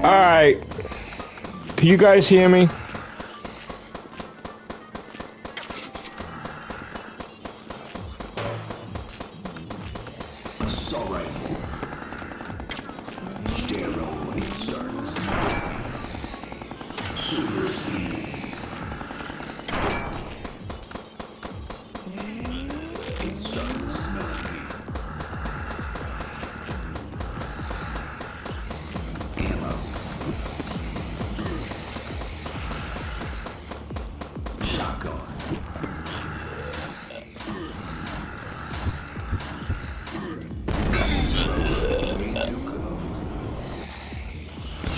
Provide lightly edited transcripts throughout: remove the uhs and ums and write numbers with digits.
Alright. Can you guys hear me? Assault rifle. Steroid starts. Super speed. It's starting to smell me. Ammo. Shotgun.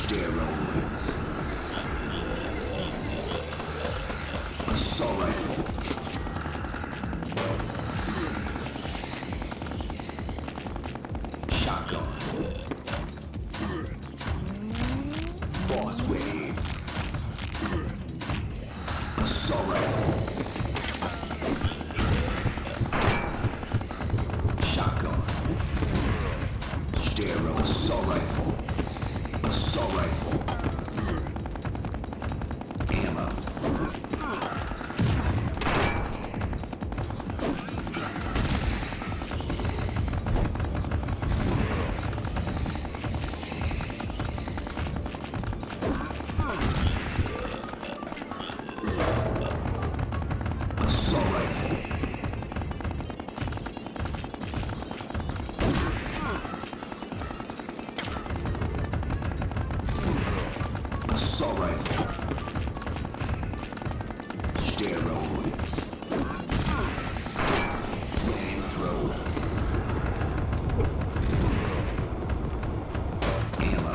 Steroids. Assault rifle. Shotgun. Boss wave. Assault rifle. Shotgun. Steroid. Assault rifle. Assault rifle. Ammo. Assault rifle. Assault rifle. Steroids. Flamethrower. Ammo.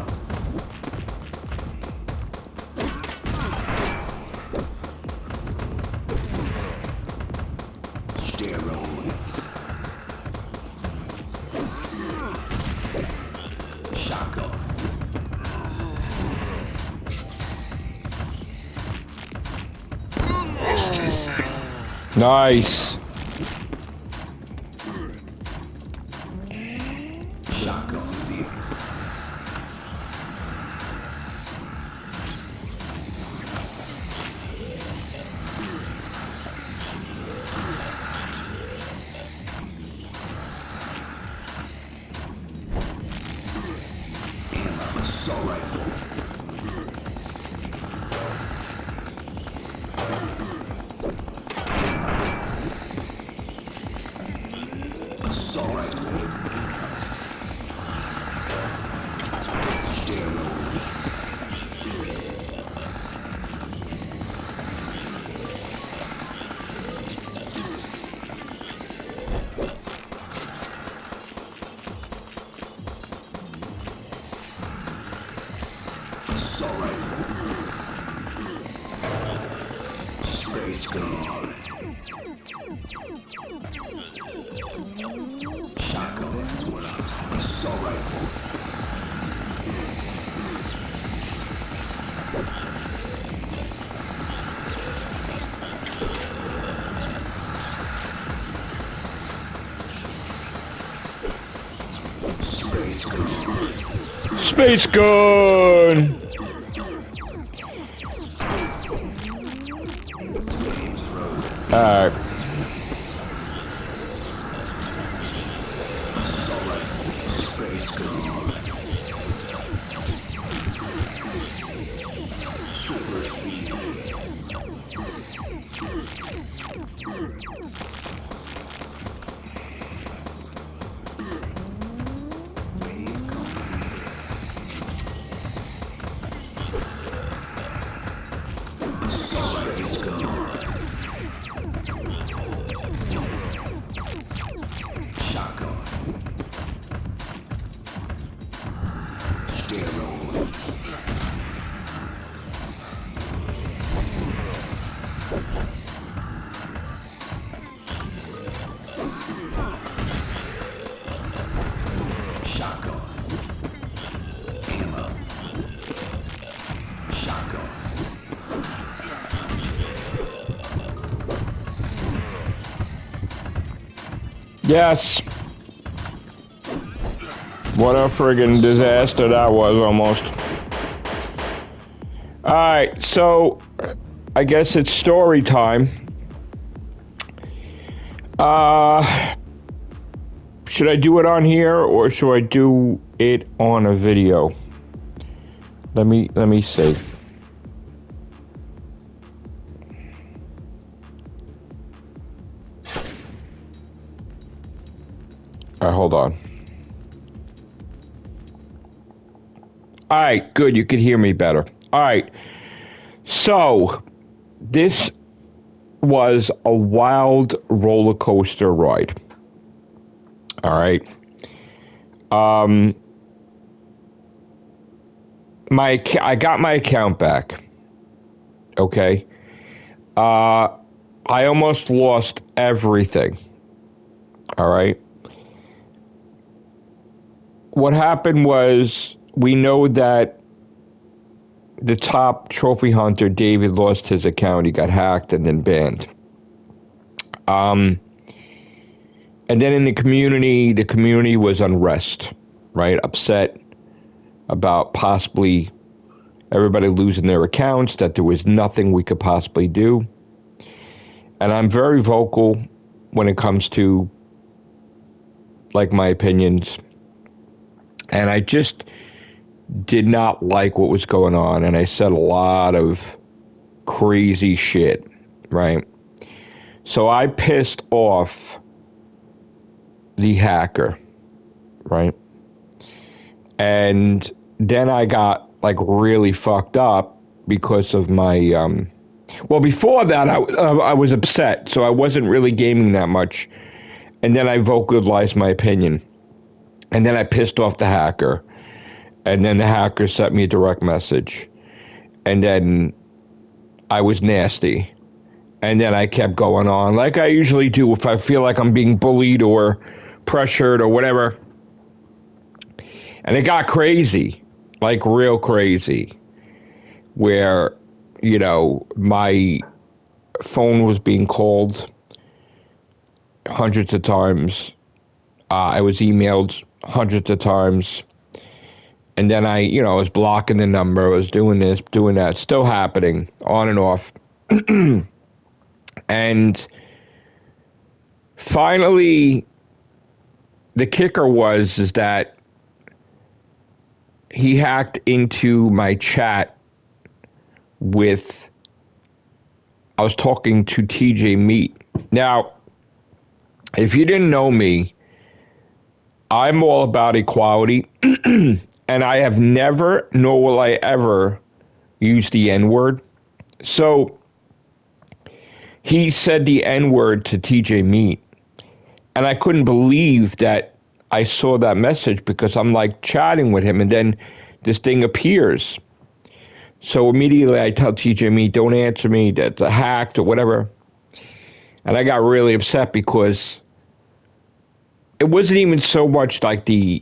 Steroids. Shotgun. Nice. Shotgun. Assault rifle. Assault rifle. Steroids. Assault rifle. Space gun. Shotgun. That's what assault rifle. Space gun. Space gun! Alright. Assault rifle. Space gun. Super speed. Wave completed. Assault rifle. Shotgun. Steroids. Shotgun. Ammo. Shotgun. Yes. What a friggin' disaster that was almost. Alright, so I guess it's story time. Should I do it on here or should I do it on a video? Let me see. Alright, hold on. Alright, good, you can hear me better. Alright, so this was a wild roller coaster ride. Alright. I got my account back. Okay. I almost lost everything. Alright. What happened was, we know that the top trophy hunter, David, lost his account. He got hacked and then banned. And then in the community was unrest, right? Upset about possibly everybody losing their accounts, that there was nothing we could possibly do. And I'm very vocal when it comes to, like, my opinions. And I just did not like what was going on, and I said a lot of crazy shit, right? So I pissed off the hacker, right? And then I got, like, really fucked up because of my, well, before that, I was upset, so I wasn't really gaming that much. And then I vocalized my opinion. And then I pissed off the hacker. And then the hacker sent me a direct message. And then I was nasty. And then I kept going on, like I usually do if I feel like I'm being bullied or pressured or whatever. And it got crazy, like real crazy, where, you know, my phone was being called hundreds of times. I was emailed hundreds of times. And then I was blocking the number. I was doing this, doing that. Still happening, on and off. And finally, the kicker is that he hacked into my chat with, I was talking to TJ Meat. Now, if you didn't know me, I'm all about equality. And I have never, nor will I ever, use the N-word. So he said the N-word to TJ Meat. And I couldn't believe that I saw that message because I'm like chatting with him and then this thing appears. So immediately I tell TJ Meat, don't answer me, that's a hack or whatever. And I got really upset because it wasn't even so much like the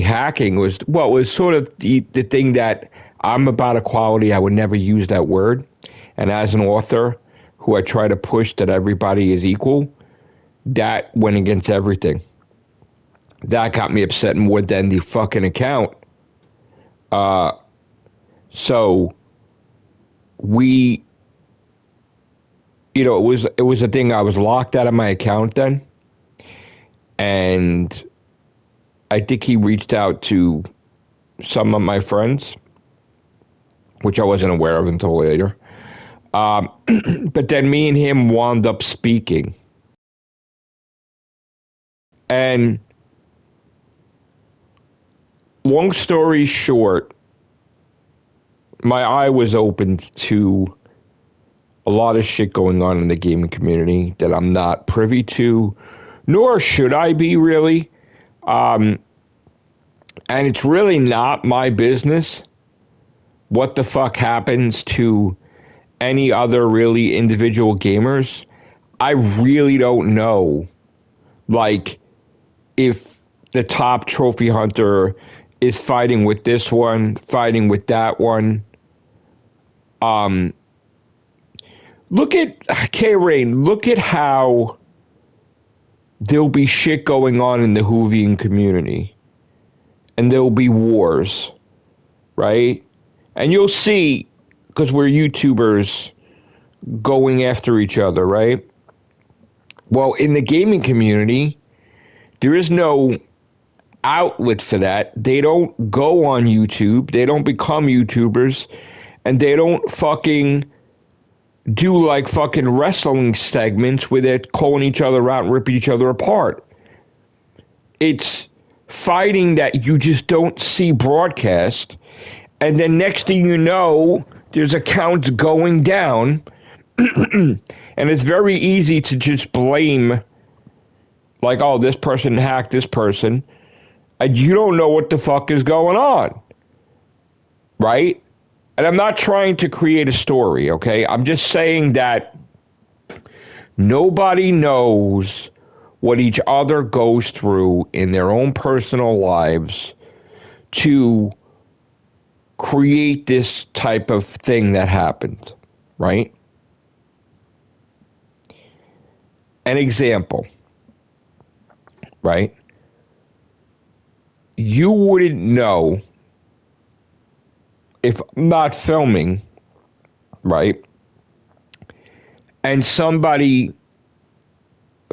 hacking was, well, it was sort of the thing that I'm about equality. I would never use that word. And as an author who I try to push that everybody is equal, that went against everything. That got me upset more than the fucking account. So we, it was a thing. I was locked out of my account then. And I think he reached out to some of my friends, which I wasn't aware of until later. But then me and him wound up speaking. And long story short, my eye was opened to a lot of shit going on in the gaming community that I'm not privy to, nor should I be, really. And it's really not my business what the fuck happens to any other really individual gamers. I really don't know, like, if the top trophy hunter is fighting with this one, fighting with that one. Look at K-Rain. Look at how there'll be shit going on in the Whovian community. And there'll be wars. right? And you'll see, because we're YouTubers going after each other, right? Well, in the gaming community, there is no outlet for that. They don't go on YouTube, they don't become YouTubers, and they don't fucking do like fucking wrestling segments where they're calling each other out and ripping each other apart. It's fighting that you just don't see broadcast, and then next thing you know, there's accounts going down, and it's very easy to just blame, like, oh, this person hacked this person, and you don't know what the fuck is going on, right? And I'm not trying to create a story, okay? I'm just saying that nobody knows what each other goes through in their own personal lives to create this type of thing that happens, right? An example, right? You wouldn't know if I'm not filming, right? And somebody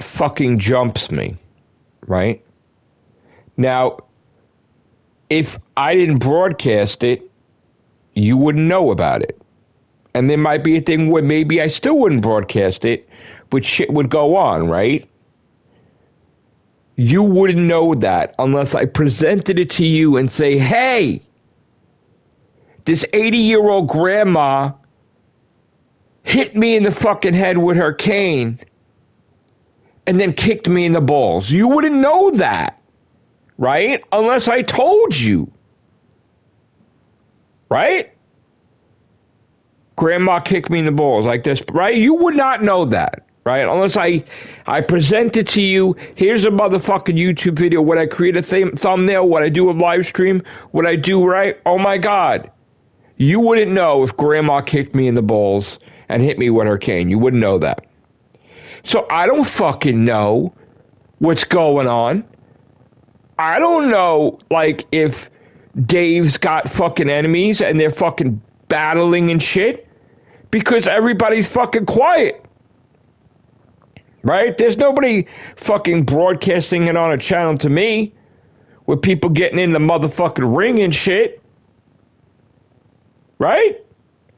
fucking jumps me, right? Now, if I didn't broadcast it, you wouldn't know about it. And there might be a thing where maybe I still wouldn't broadcast it, but shit would go on, right? You wouldn't know that unless I presented it to you and say, hey, this 80-year-old grandma hit me in the fucking head with her cane and then kicked me in the balls. You wouldn't know that, right? Unless I told you, right? Grandma kicked me in the balls like this, right? You would not know that, right? Unless I present it to you. Here's a motherfucking YouTube video. When I create a thumbnail, when I do a live stream, what I do, right? Oh my God. You wouldn't know if grandma kicked me in the balls and hit me with her cane. You wouldn't know that. So I don't fucking know what's going on. I don't know, like, if Dave's got fucking enemies and they're fucking battling and shit, because everybody's fucking quiet. Right? There's nobody fucking broadcasting it on a channel to me with people getting in the motherfucking ring and shit. Right?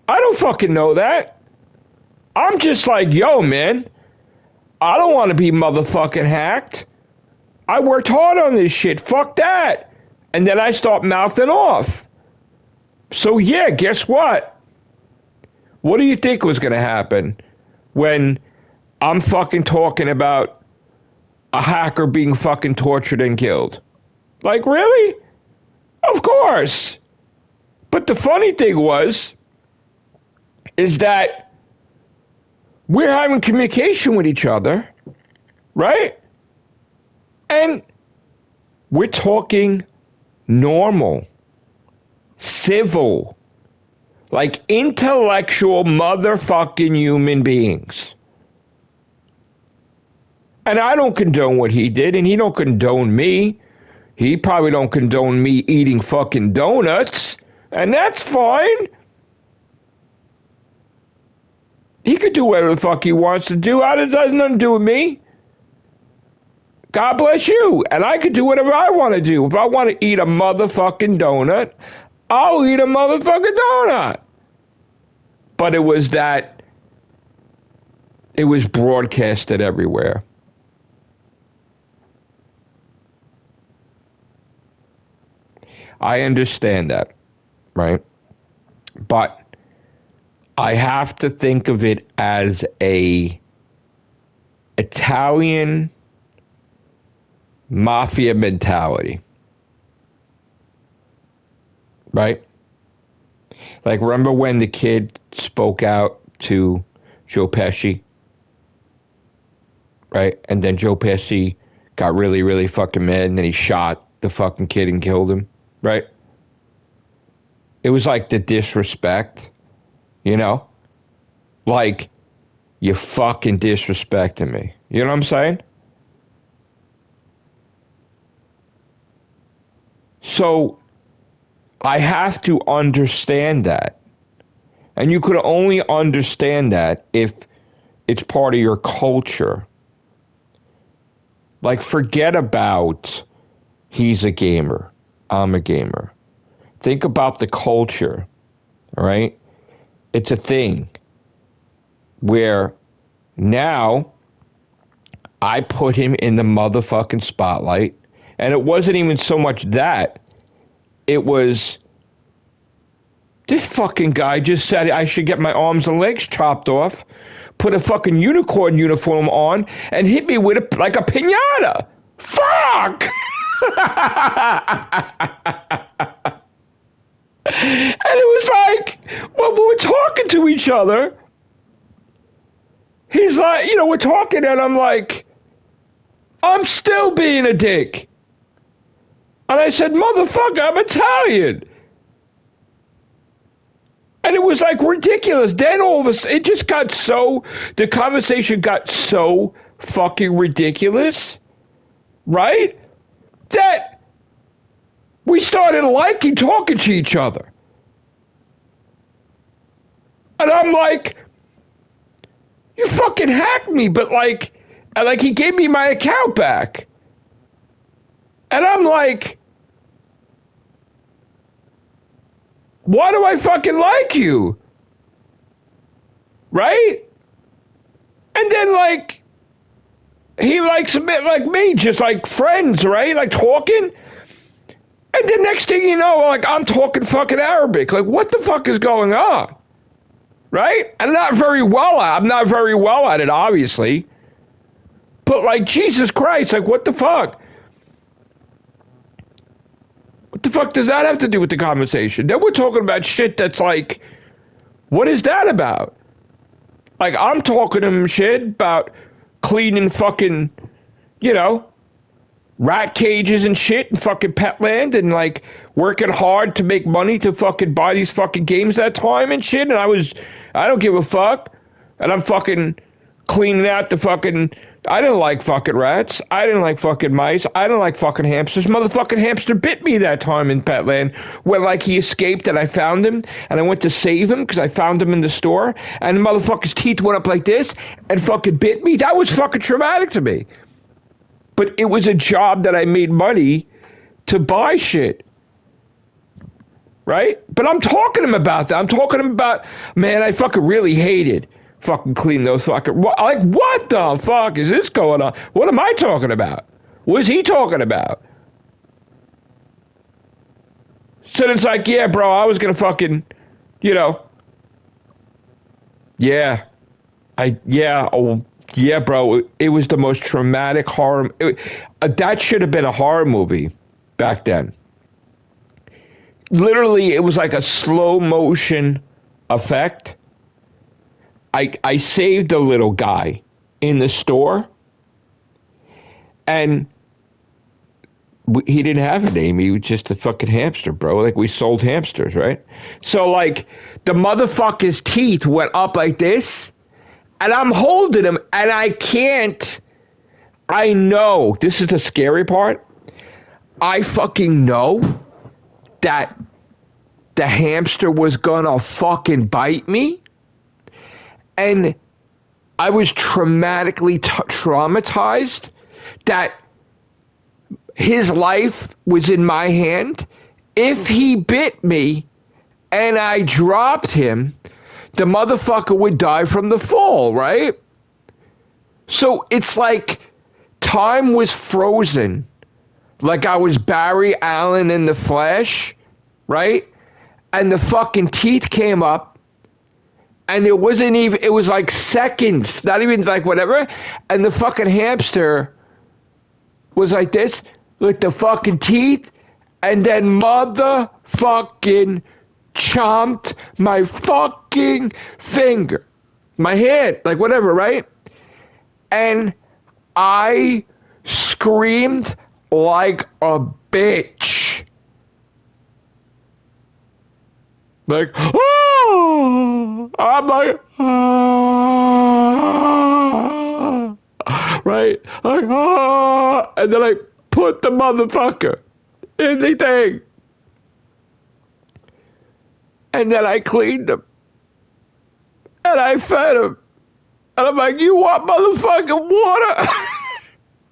I don't fucking know that. I'm just like, yo, man, I don't want to be motherfucking hacked. I worked hard on this shit. Fuck that. And then I start mouthing off. So, yeah, guess what? What do you think was going to happen when I'm fucking talking about a hacker being fucking tortured and killed? Like, really? Of course. But the funny thing is that we're having communication with each other, right? And we're talking normal, civil, like intellectual motherfucking human beings. And I don't condone what he did, and he don't condone me. He probably don't condone me eating fucking donuts, and that's fine. He could do whatever the fuck he wants to do. It does nothing to do with me. God bless you. And I could do whatever I want to do. If I want to eat a motherfucking donut, I'll eat a motherfucking donut. But it was broadcasted everywhere. I understand that, right? But I have to think of it as a Italian mafia mentality, right? Like, remember when the kid spoke out to Joe Pesci, right? And then Joe Pesci got really, really fucking mad, and then he shot the fucking kid and killed him, right? It was like the disrespect, you know? Like, you fucking disrespecting me. You know what I'm saying? So, I have to understand that. And you could only understand that if it's part of your culture. Like, forget about he's a gamer, I'm a gamer. Think about the culture, all right? It's a thing where now I put him in the motherfucking spotlight. And it wasn't even so much that. It was, this fucking guy just said I should get my arms and legs chopped off, put a fucking unicorn uniform on, and hit me with it like a piñata. Fuck! And it was like, well, we're talking to each other. He's like, we're talking, and I'm like, I'm still being a dick. And I said, motherfucker, I'm Italian. And it was like ridiculous. Then all of a sudden, it just got so, the conversation got so fucking ridiculous, right? That we started liking talking to each other. And I'm like, you fucking hacked me, but like he gave me my account back. And I'm like, why do I fucking like you? Right? And then like, he likes a bit like me, just like friends, right? Like talking. And the next thing you know, like I'm talking fucking Arabic. Like what the fuck is going on? Right? I'm not very well at it, obviously. But like, Jesus Christ, like what the fuck? What the fuck does that have to do with the conversation? Then we're talking about shit that's like, what is that about? Like, I'm talking to him shit about cleaning fucking, rat cages and shit in fucking Petland and like working hard to make money to fucking buy these fucking games that time and shit. And I don't give a fuck. And I'm fucking cleaning out the fucking, I didn't like fucking rats. I didn't like fucking mice. I didn't like fucking hamsters. Motherfucking hamster bit me that time in Petland when like he escaped and I found him and I went to save him because I found him in the store and the motherfucker's teeth went up like this and fucking bit me. That was fucking traumatic to me. But it was a job that I made money to buy shit. Right? But I'm talking to him about that. I'm talking to him about, man, I fucking really hated fucking clean those fucking, like, what the fuck is this going on? What am I talking about? What is he talking about? So it's like, yeah, bro, I was gonna fucking, yeah, bro, it was the most traumatic horror. That should have been a horror movie back then. Literally, it was like a slow motion effect. I saved the little guy in the store, and he didn't have a name. He was just a fucking hamster, bro. Like, we sold hamsters, right? So, like, the motherfucker's teeth went up like this, and I'm holding him, and I know, this is the scary part, I fucking know that the hamster was gonna fucking bite me, and I was traumatized that his life was in my hand. If he bit me and I dropped him, the motherfucker would die from the fall, right? So it's like time was frozen. Like I was Barry Allen in The Flash, right? And the fucking teeth came up. And it wasn't even, it was like seconds, not even like whatever. And the fucking hamster was like this, with the fucking teeth, and then motherfucking chomped my fucking finger, my hand, like whatever, right? And I screamed like a bitch. Like, oh! I'm like, ah! Right? Like, ah! And then I put the motherfucker in the thing. And then I cleaned them. And I fed them. And I'm like, you want motherfucking water?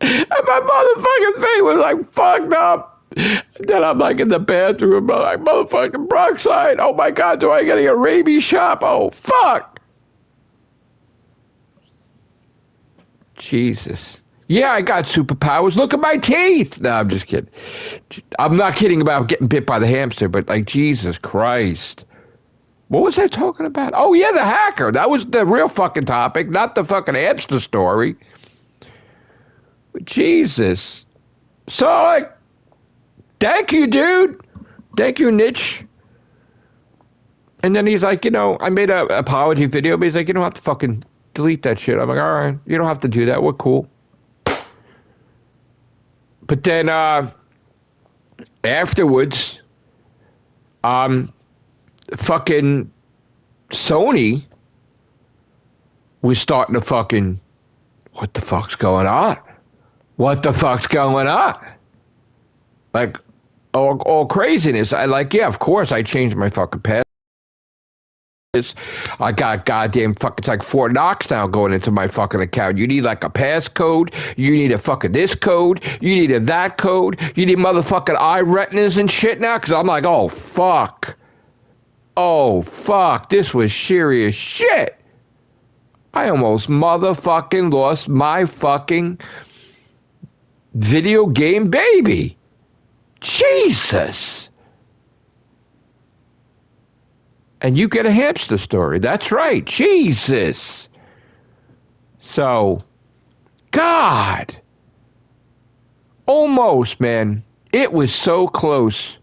And my motherfucking face was like fucked up. And then I'm like in the bathroom, I'm like, motherfucking peroxide. Oh my God, do I get a rabies shot? Oh, fuck. Jesus. Yeah, I got superpowers. Look at my teeth. No, I'm just kidding. I'm not kidding about getting bit by the hamster, but like, Jesus Christ. What was I talking about? Oh, yeah, the hacker. That was the real fucking topic, not the fucking hamster story. Jesus. So, like, thank you, dude. Thank you, Niche. And then he's like, I made an apology video, but he's like, you don't have to fucking delete that shit. I'm like, all right, you don't have to do that. We're cool. But then afterwards, fucking Sony was starting to fucking, what the fuck's going on? What the fuck's going on? Like, all craziness. Yeah, of course I changed my fucking password. I got goddamn fucking, it's like Fort Knox now going into my fucking account. You need like a passcode. You need a fucking this code. You need a that code. You need motherfucking eye retinas and shit now. Cause I'm like, oh fuck. Oh fuck. This was serious shit. I almost motherfucking lost my fucking video game baby. Jesus. And you get a hamster story. That's right. Jesus. So, God. Almost, man. It was so close.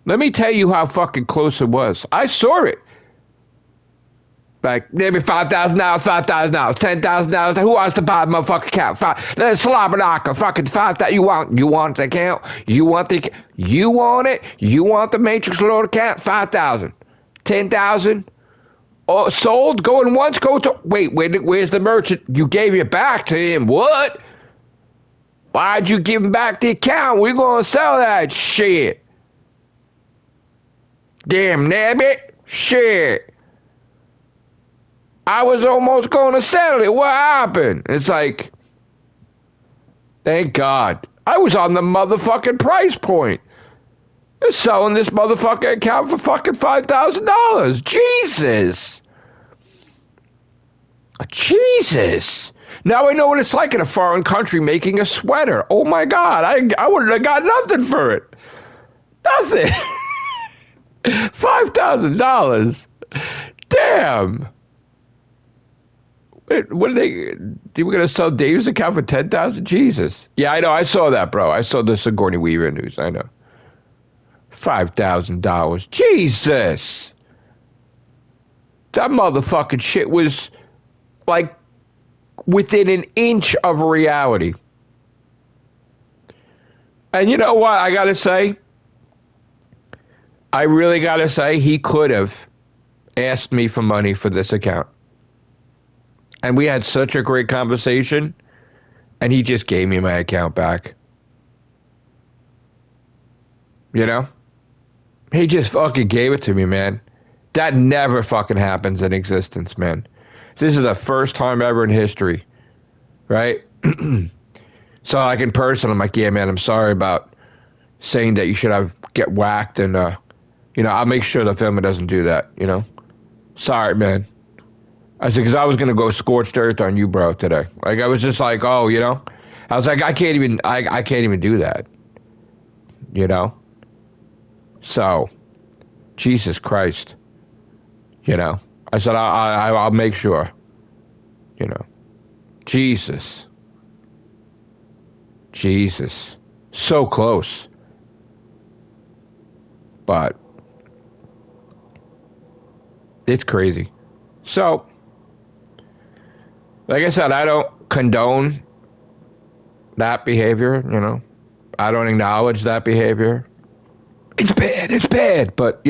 Let me tell you how fucking close it was. I saw it. Like, maybe $5,000, $5,000, $10,000. Who wants to buy a motherfucking account? Let's slobberknocker, fucking $5,000. You want the account? You want it? You want the Matrix Lord account? $5,000. 10,000 sold, going once, go to where's the merchant? You gave it back to him. What? Why'd you give him back the account? We're gonna sell that shit. Damn nabbit. Shit. I was almost gonna sell it. What happened? It's like, thank God. I was on the motherfucking price point. They're selling this motherfucking account for fucking $5,000. Jesus. Jesus. Now I know what it's like in a foreign country making a sweater. Oh my God. I wouldn't have got nothing for it. Nothing. $5,000. Damn. Wait, what are they were going to sell Dave's account for $10,000? Jesus. Yeah, I know. I saw that, bro. I saw the Sigourney Weaver news. I know. $5,000. Jesus. That motherfucking shit was like within an inch of reality. And you know what I gotta say? I really gotta say, he could have asked me for money for this account. And we had such a great conversation, and he just gave me my account back. You know? He just fucking gave it to me, man. That never fucking happens in existence, man. This is the first time ever in history, right? So, like, in person, I'm like, yeah, man, I'm sorry about saying that you should get whacked, and, I'll make sure the family doesn't do that, Sorry, man. I said, because I was going to go scorched earth on you, bro, today. Like, I was just like, oh, I was like, I can't even do that, So, Jesus Christ, I said, I'll make sure, Jesus, so close, but it's crazy. So, like I said, I don't condone that behavior, I don't acknowledge that behavior. It's bad, but,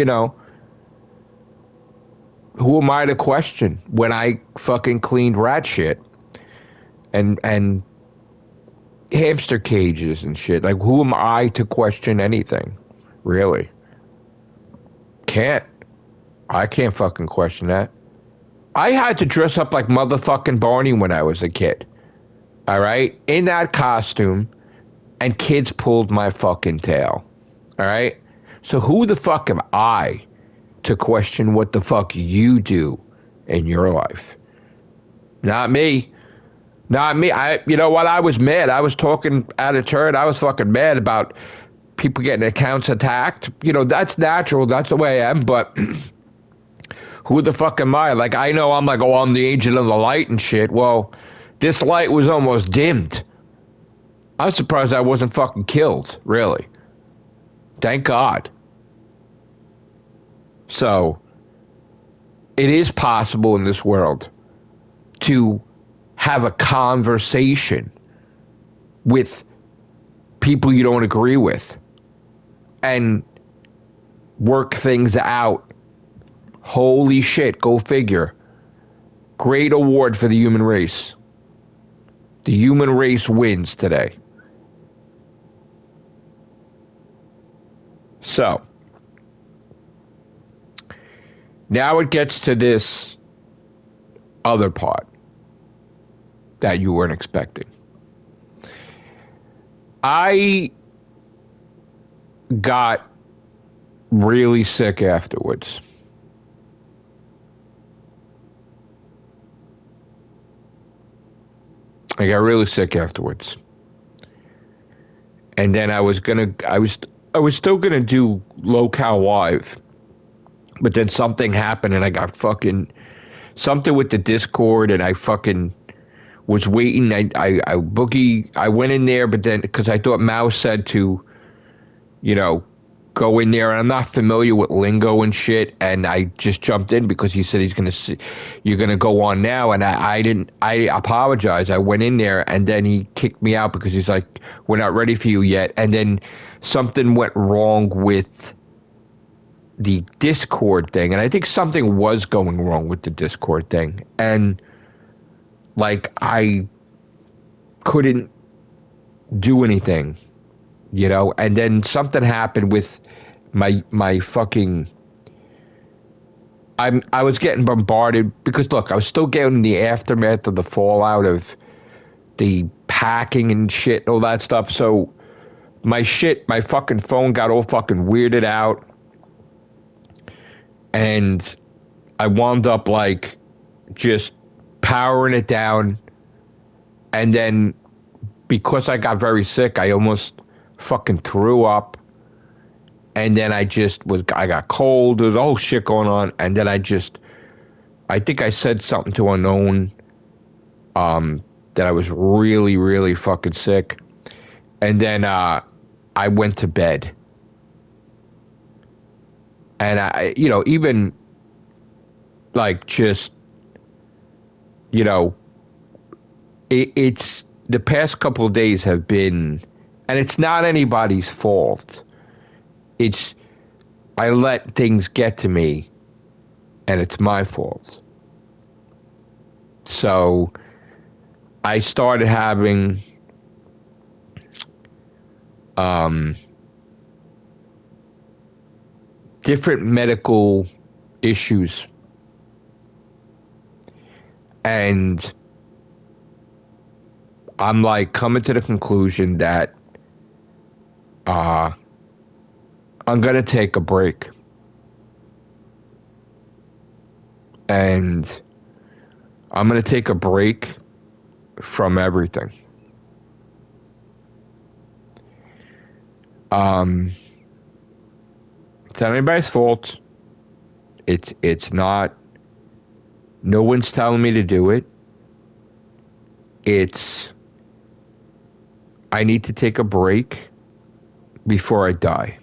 who am I to question when I fucking cleaned rat shit and hamster cages and shit? Like, who am I to question anything? Really? Can't. I can't fucking question that. I had to dress up like motherfucking Barney when I was a kid. All right? In that costume, and kids pulled my fucking tail. All right? So who the fuck am I to question what the fuck you do in your life? Not me. Not me. You know what? I was mad. I was talking out of turn. I was fucking mad about people getting accounts attacked. You know, that's natural. That's the way I am. But who the fuck am I? Like, I know I'm like, oh, I'm the agent of the light and shit. Well, this light was almost dimmed. I'm surprised I wasn't fucking killed, really. Thank God. So, it is possible in this world to have a conversation with people you don't agree with and work things out. Holy shit, go figure. Great award for the human race. The human race wins today. So, now it gets to this other part that you weren't expecting. I got really sick afterwards. I got really sick afterwards. And then I was still gonna do Local Live. But then something happened and I got fucking something with the Discord and I fucking was waiting. I went in there, but then because I thought Mouse said to, you know, go in there, and I'm not familiar with lingo and shit, and I just jumped in because he said you're gonna go on now, and I apologize. I went in there and then he kicked me out because he's like, we're not ready for you yet, and then something went wrong with the Discord thing, and I think something was going wrong with the Discord thing, and like I couldn't do anything, you know, and then something happened with my fucking I was getting bombarded because look, I was still getting the aftermath of the fallout of the packing and shit and all that stuff, so my fucking phone got all fucking weirded out. And I wound up like just powering it down. And then because I got very sick, I almost fucking threw up. And then I got cold. There was all shit going on. And then I think I said something to unknown that I was really, really fucking sick. And then I went to bed. And I, you know, even like just, you know, it's the past couple of days have been, and it's not anybody's fault. It's, I let things get to me and it's my fault. So I started having, different medical issues. And I'm like coming to the conclusion that I'm going to take a break. And I'm going to take a break from everything. It's not anybody's fault. It's not. No one's telling me to do it. I need to take a break before I die.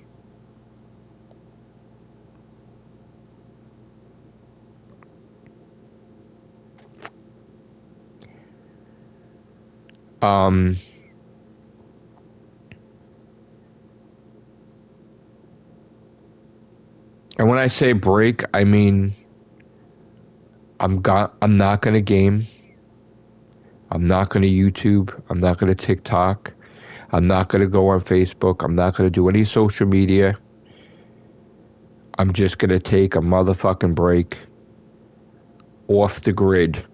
And when I say break, I mean I'm not going to game. I'm not going to YouTube. I'm not going to TikTok. I'm not going to go on Facebook. I'm not going to do any social media. I'm just going to take a motherfucking break off the grid.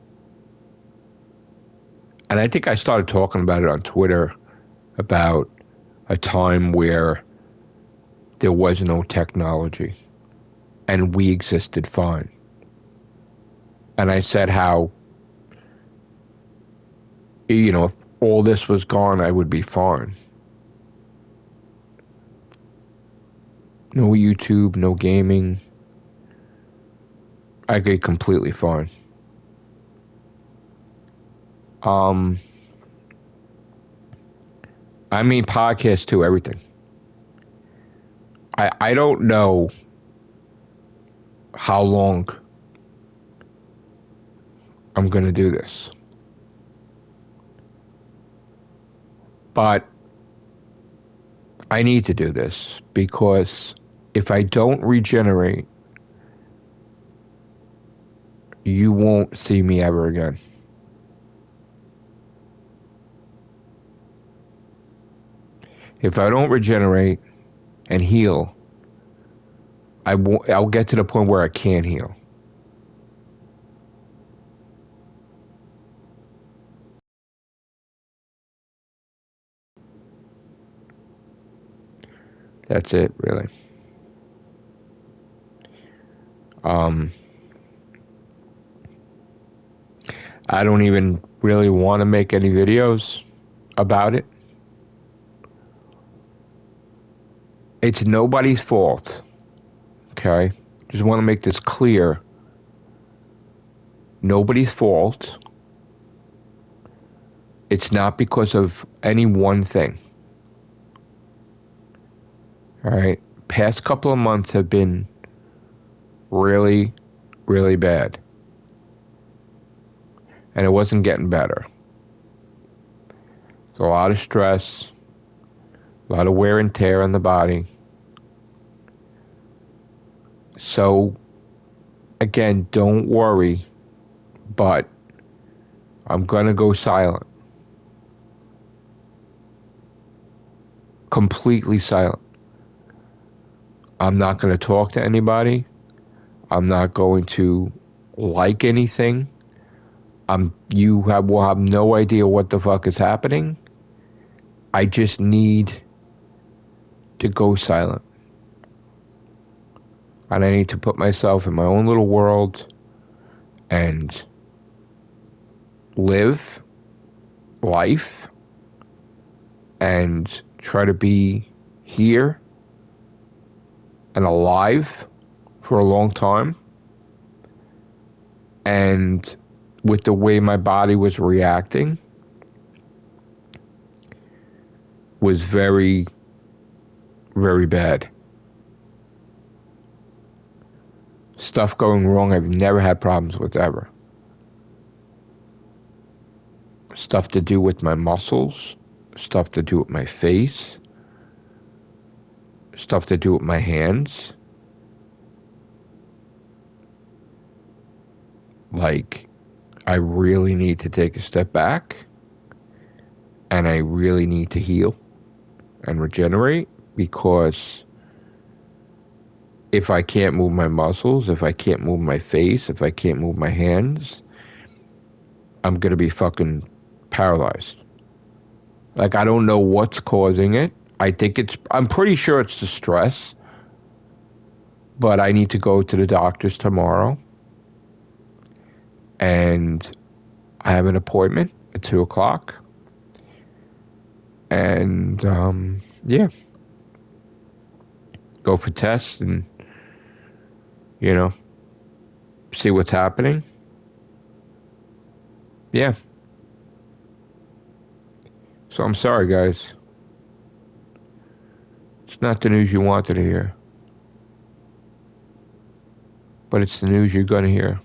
And I think I started talking about it on Twitter about a time where there was no technology and we existed fine. And I said how, you know, if all this was gone, I would be fine. No YouTube, no gaming. I'd be completely fine. I mean, podcasts too, everything. I don't know how long I'm going to do this. But I need to do this because if I don't regenerate, you won't see me ever again. If I don't regenerate and heal, I'll get to the point where I can't heal. That's it, really. I don't even really want to make any videos about it. It's nobody's fault. Okay? Just want to make this clear. Nobody's fault. It's not because of any one thing. All right? Past couple of months have been really, really bad. And it wasn't getting better. It's a lot of stress, a lot of wear and tear on the body. So, again, don't worry, but I'm going to go silent. Completely silent. I'm not going to talk to anybody. I'm not going to like anything. Will have no idea what the fuck is happening. I just need to go silent. And I need to put myself in my own little world and live life and try to be here and alive for a long time. And with the way my body was reacting was very, very bad. Stuff going wrong I've never had problems with ever. Stuff to do with my muscles, stuff to do with my face, stuff to do with my hands. Like, I really need to take a step back and I really need to heal and regenerate, because if I can't move my muscles, if I can't move my face, if I can't move my hands, I'm gonna be fucking paralyzed. Like, I don't know what's causing it. I'm pretty sure it's the stress, but I need to go to the doctor's tomorrow. And I have an appointment at 2:00. And, yeah. Go for tests and, see what's happening. Yeah. So I'm sorry, guys. It's not the news you wanted to hear. But it's the news you're going to hear.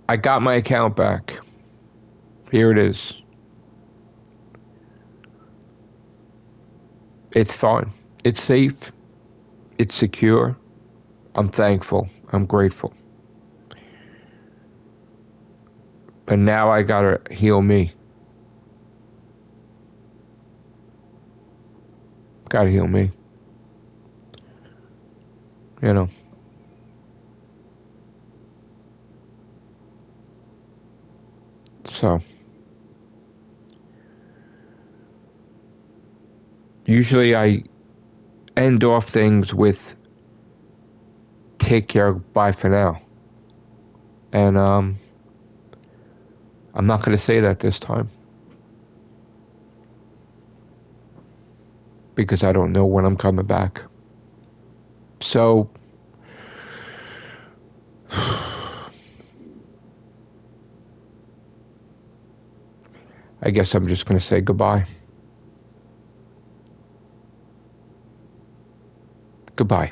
I got my account back. Here it is. It's fine. It's safe. It's secure. I'm thankful. I'm grateful. But now I gotta heal me. God heal me. You know. So. Usually I end off things with take care, bye for now. And I'm not going to say that this time. Because I don't know when I'm coming back. So, I guess I'm just going to say goodbye. Goodbye.